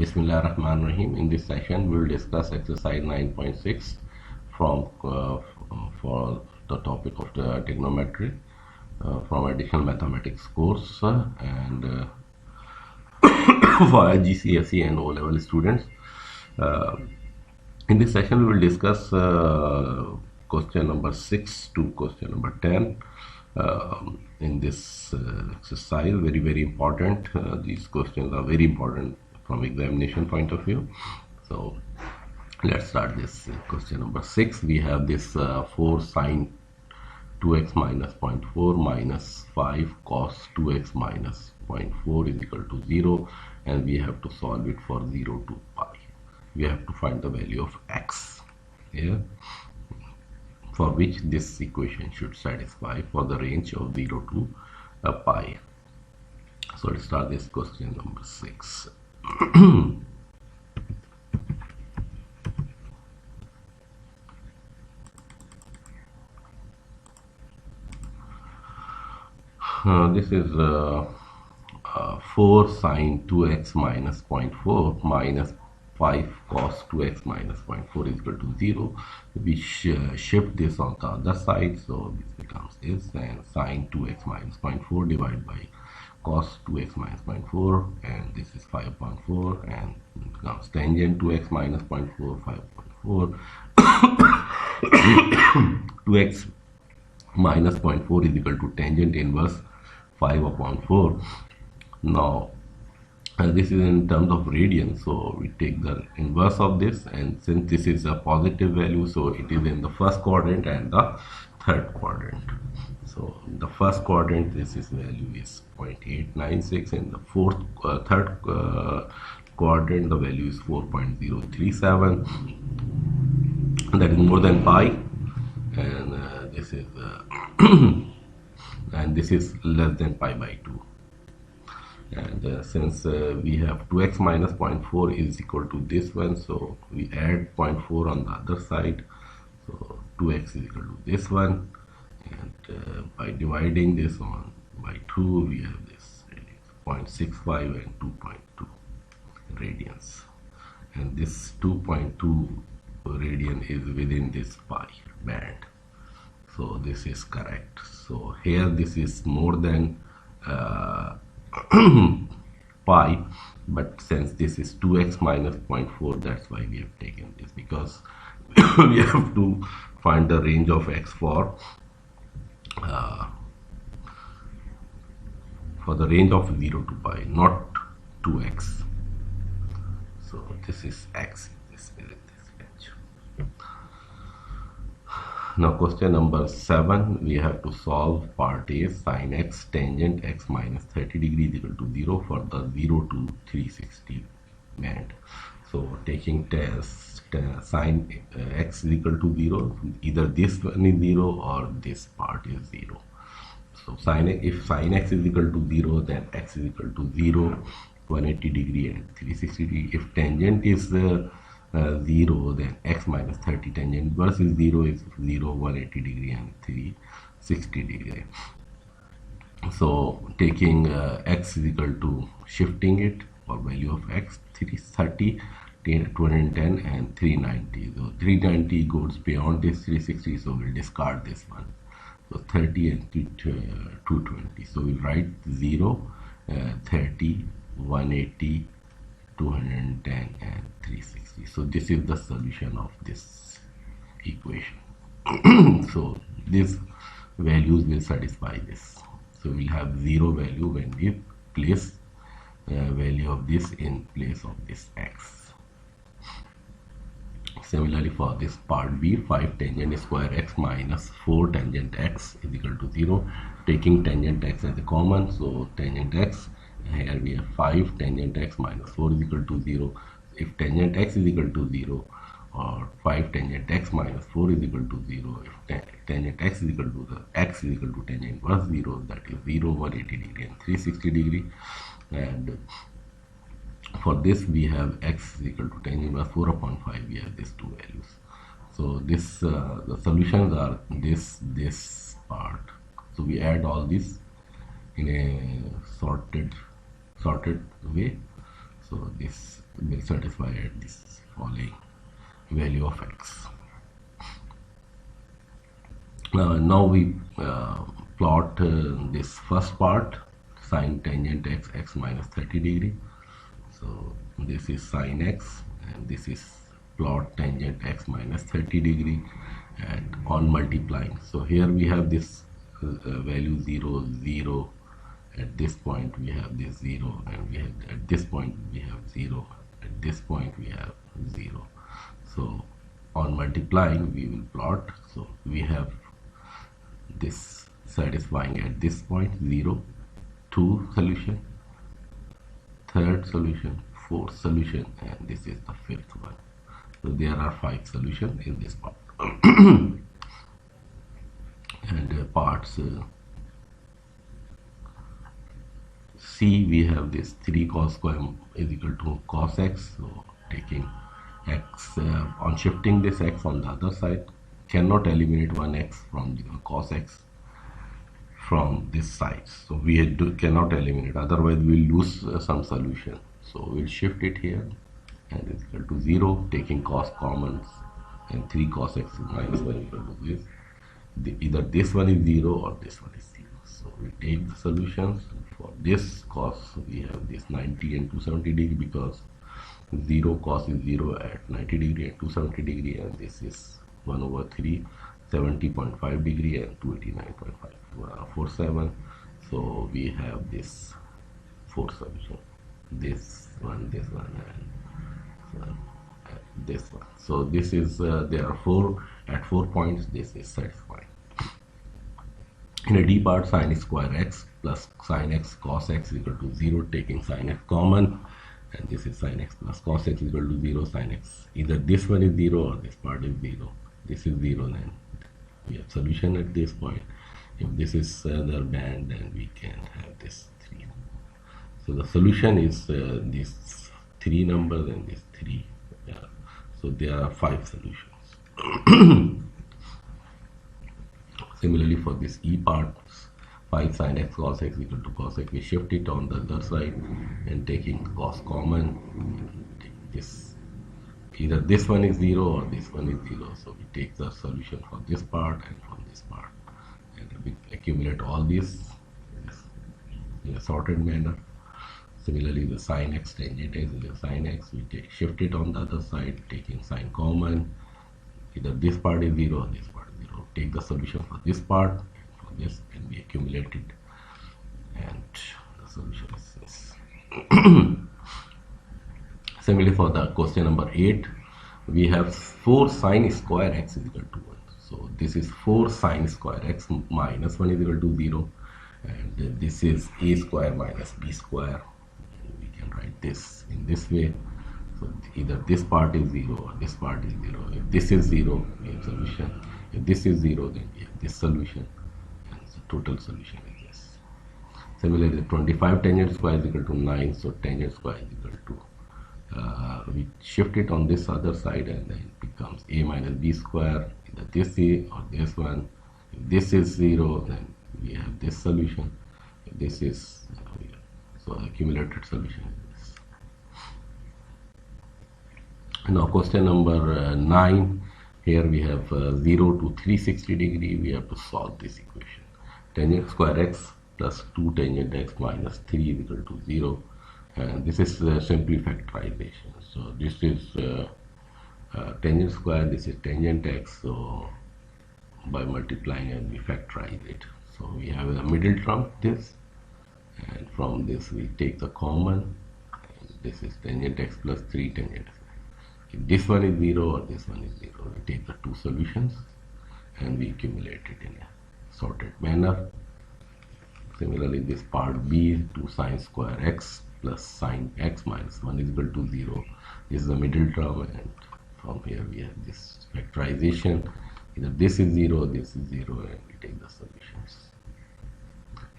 Bismillahirrahmanirrahim. In this session, we will discuss exercise 9.6 from for the topic of the trigonometry from additional mathematics course and for IGCSE and O level students. In this session, we will discuss question number 6 to question number 10. In this exercise, very important. These questions are very important from examination point of view. So let's start this question number 6. We have this 4 sine 2x minus 0.4 minus 5 cos 2x minus 0.4 is equal to 0, and we have to solve it for 0 to pi. We have to find the value of x here, for which this equation should satisfy for the range of 0 to pi. So let's start this question number 6. This is 4 sine 2x minus 0.4 minus 5 cos 2x minus 0.4 is equal to 0. We shift this on the other side, so this becomes this, and sine 2x minus 0.4 divided by cos 2x minus 0.4, and this is 5.4, and it becomes tangent 2x minus 0.4, 5.4. 2x minus 0.4 is equal to tangent inverse 5 upon 4. Now this is in terms of radians, so we take the inverse of this, and since this is a positive value, so it is in the first quadrant and the third quadrant. So in the first quadrant, this is value is 0.896, and the third quadrant, the value is 4.037. That is more than pi, and this is and this is less than pi by 2. And since we have 2x minus 0.4 is equal to this one, so we add 0.4 on the other side, so 2x is equal to this one, and by dividing this on by 2, we have this 0.65 and 2.2 radians, and this 2.2 radian is within this pi band, so this is correct. So here this is more than pi, but since this is 2x minus 0.4, that's why we have taken this, because we have to find the range of x for the range of 0 to pi, not 2x. So this is x, this is this range. Now question number 7, we have to solve part A, sine x tangent x minus 30 degrees equal to 0 for the 0 to 360 band. So taking sine x is equal to 0, either this one is 0 or this part is 0. So if sine x is equal to 0, then x is equal to 0, 180 degree and 360 degree. If tangent is 0, then x minus 30 tangent inverse is 0, is 0, 180 degree and 360 degree. So taking x is equal to, shifting it for value of x, 330, 210 and 390. So 390 goes beyond this 360, so we'll discard this one. So 30 and 220. So we'll write 0, 30, 180, 210 and 360. So this is the solution of this equation. So these values will satisfy this. So we'll have 0 value when we place value of this in place of this x. Similarly for this part B, 5 tangent square x minus 4 tangent x is equal to 0. Taking tangent x as a common, so tangent x, here we have 5 tangent x minus 4 is equal to 0. If tangent x is equal to 0, or 5 tangent x minus 4 is equal to 0, if tangent x is equal to x is equal to tangent inverse 0, that is 0, 180 degree and 360 degree. And for this we have x is equal to tangent inverse 4 upon 5, we have these two values. So this the solutions are this part. So we add all this in a sorted way. So this will satisfy at this following value of x. Now we plot this first part, sine tangent x, x minus 30 degree. So this is sine x, and this is plot tangent x minus 30 degree, and on multiplying. So here we have this value 0, 0. At this point we have this 0, and we have at this point we have 0. At this point we have 0. So on multiplying we will plot. So we have this satisfying at this point 0, 2 solution, third solution, fourth solution, and this is the fifth one. So there are 5 solutions in this part. And parts C, we have this 3 cos square is equal to cos x. So taking x on shifting this x on the other side, cannot eliminate one x from the cos x from this side. So we cannot eliminate, otherwise we will lose some solution. So we'll shift it here, and it's equal to 0, taking cos commons, and 3 cos x minus 1 equal to this. Either this one is 0 or this one is 0. So we take the solutions. For this cos we have this 90 and 270 degree, because 0 cos is 0 at 90 degree and 270 degree, and this is 1 over 3, 70.5 degree and 289.547. So we have this 4 solution, this one, and this one. So this is there are 4 at 4 points. This is satisfying. In a D part, sin square x plus sin x cos x is equal to 0, taking sin x common, and this is sin x plus cos x is equal to 0. Sin x, either this one is 0 or this part is 0. This is 0, then we have solution at this point. If this is the band, then we can have this 3. So the solution is these 3 numbers and these 3. So there are 5 solutions. Similarly for this E part, 5 sin x cos x equal to cos x, we shift it on the other side, and taking cos common, take this, either this one is 0 or this one is 0. So we take the solution for this part and from this part, and we accumulate all these in a sorted manner. Similarly, the sin x tangent x is a sin x, we shift it on the other side, taking sin common, either this part is 0 or this part is 0. Take the solution for this part and for this, and we accumulate it, and the solution is this. Similarly, for the question number 8, we have 4 sin square x is equal to 1. So this is 4 sin square x minus 1 is equal to 0, and this is a square minus b square. We can write this in this way. So either this part is 0 or this part is 0. If this is 0, we have solution. If this is 0, then we have this solution, and the total solution is this. Similarly, 25 tangent square is equal to 9. So tangent square is equal to we shift it on this other side, and then it becomes a minus b square, either this a or this one. If this is 0, then we have this solution. If this is so accumulated solution is this. Now question number 9, here we have 0 to 360 degree. We have to solve this equation. Tangent square x plus 2 tangent x minus 3 is equal to 0. And this is simply factorization. So this is tangent square, this is tangent x. So by multiplying, and we factorize it. So we have a middle term, this, and from this we take the common, and this is tangent x plus 3 tangent x. If this one is 0 or this one is 0, we take the 2 solutions and we accumulate it in a sorted manner. Similarly, this part B, 2 sin square x plus sin x minus 1 is equal to 0. This is the middle term, and from here we have this factorization. Either this is 0 or this is 0, and we take the solutions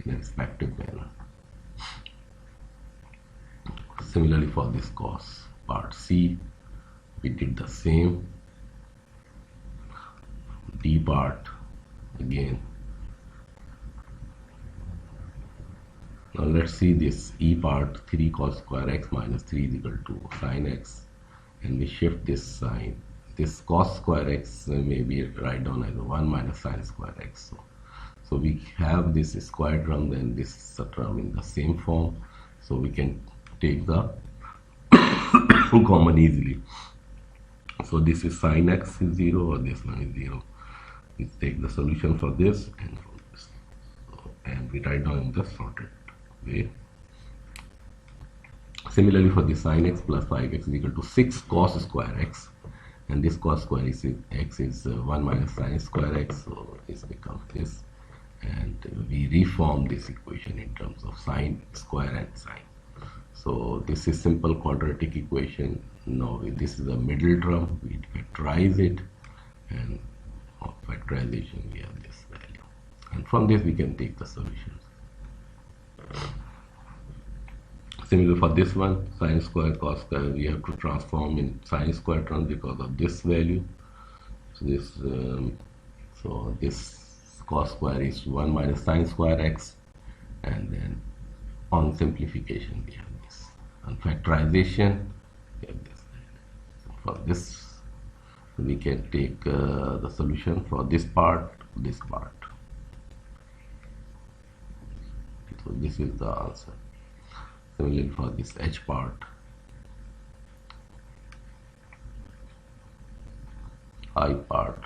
in a respective manner. Similarly, for this cos part C, we did the same. D part, again Now let's see this e part. 3 cos square x minus 3 is equal to sin x, and we shift this sign. This cos square x may be write down as 1 minus sin square x. So we have this square term and this term in the same form, so we can take the common easily. So this is sin x is 0 or this one is 0. We take the solution for this and for this, and we write down in the sorted way. Similarly, for the sin x plus 5x is equal to 6 cos square x, and this cos square x is 1 minus sin square x, so this becomes this, and we reform this equation in terms of sine square and sine. So this is simple quadratic equation. Now this is the middle term, we factorize it, and of factorization we have this value, and from this we can take the solutions. Similarly for this one, sin square cos square, we have to transform in sin square terms because of this value. So this cos square is 1 minus sin square x, and then on simplification we have this, on factorization we have this. So for this we can take the solution for this part, this part. So this is the answer. Similarly for this h part, I part,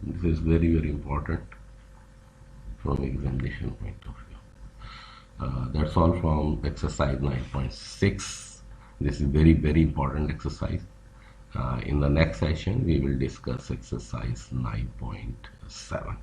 this is very important from examination point of view. That's all from exercise 9.6. This is very important exercise. In the next session we will discuss exercise 9.7.